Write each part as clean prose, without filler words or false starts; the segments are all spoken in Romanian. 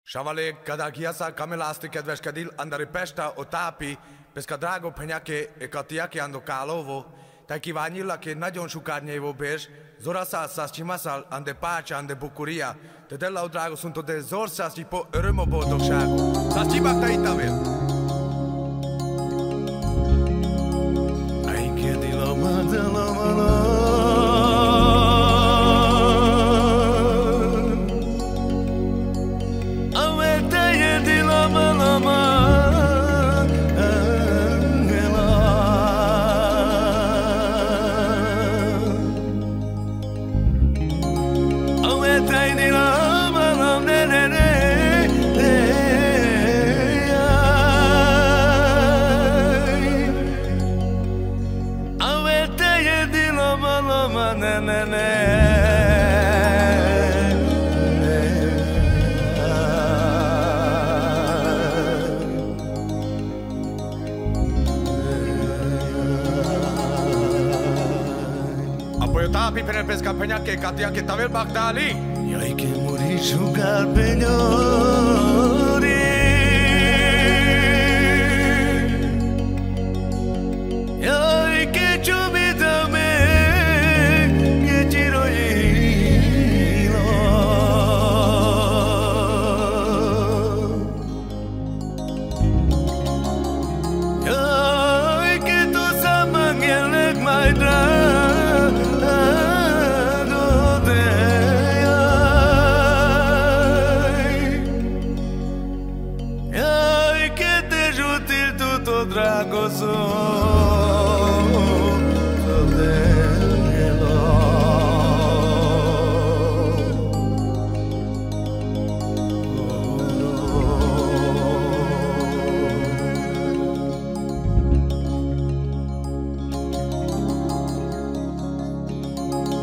Savale Kadakiasa Kamelasti kedveskedil andari Pesta otápi, peska drágo peňake katiake ando kálovo, tak kívánila, keď nagyon sukárnyevo bež, zorasa sa csimasal ande pácsa ande bukuria, te della drágo sunto de zorszásti po öröm boldogságot. Szász csibakta ittavél! Ai kedi lama Tapi penelpesca peñaque katiake tavel bagdali. Y hay que morir jugar peñori. Y hay que chubitame que chiro hilo. Y hay que tu samang yelek maidra. Dragoso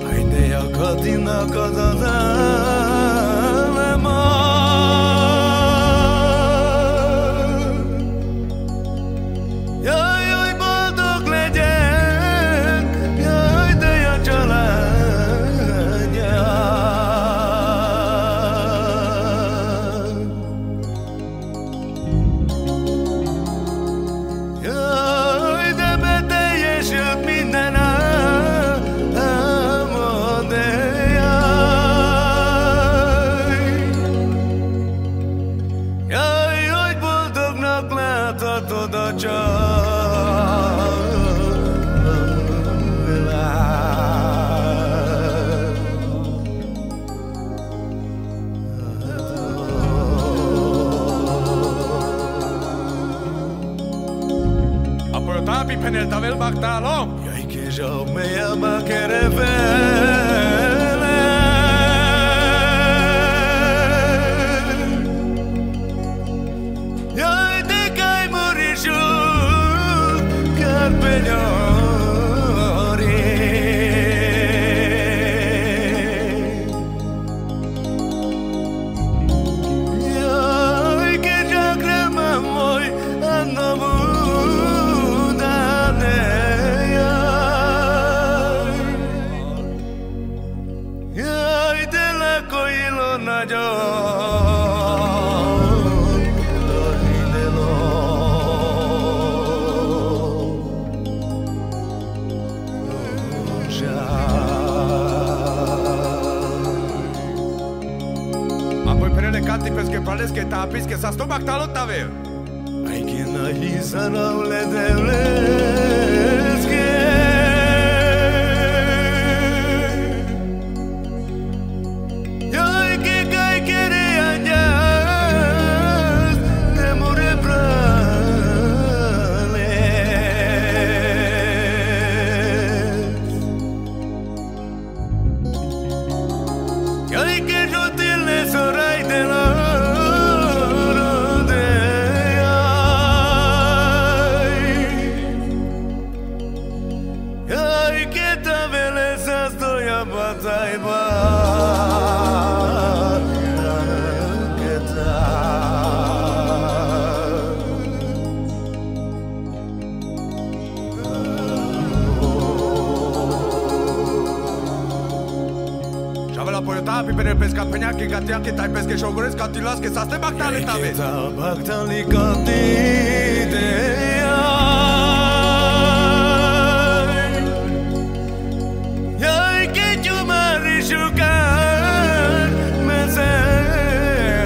Haydi yakadina kadar Tapi penel tavel bagdalo. Y hay que yo me llama que revele. Y hay de cae morir yo carpeñori. Y hay que yo crema muy ando Apoi perele canti pesche palesche tapis que sa stomac talot tavel. Ai que na risa não le devesque. pene pesca peña que gatea que tai pesque shogores katilas que saste baktale tave. Baktali katide. Yai que chumari shukan meseya.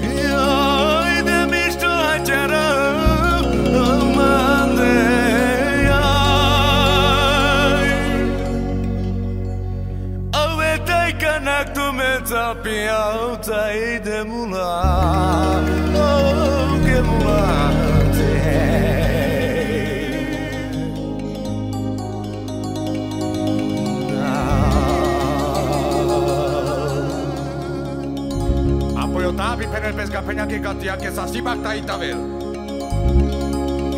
Yai de misto achara. Tapi autai de mula, oh que mulate. Apoio tapi penel pesca peña que gatea que sasti bakta itavel.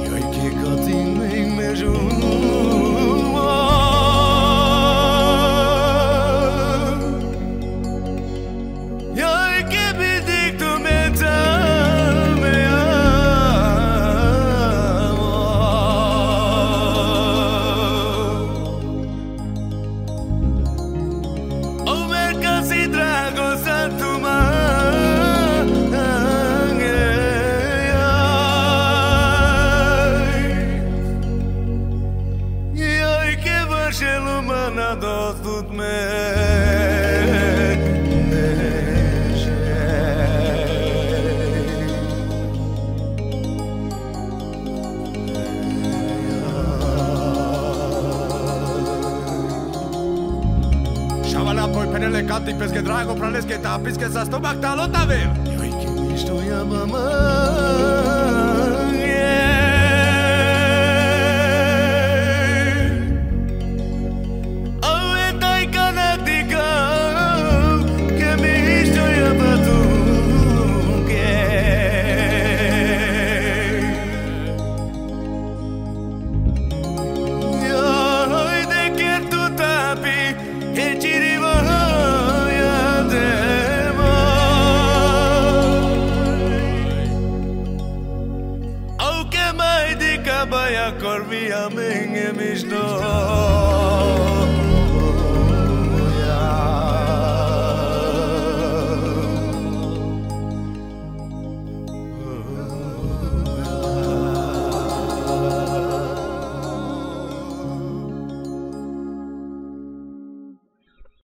Yoi que gatin me jun. Penele cati pesche drago prales que tapis que sa sto baktalo tave. Yoi que misto ya mama. Corvia men e misno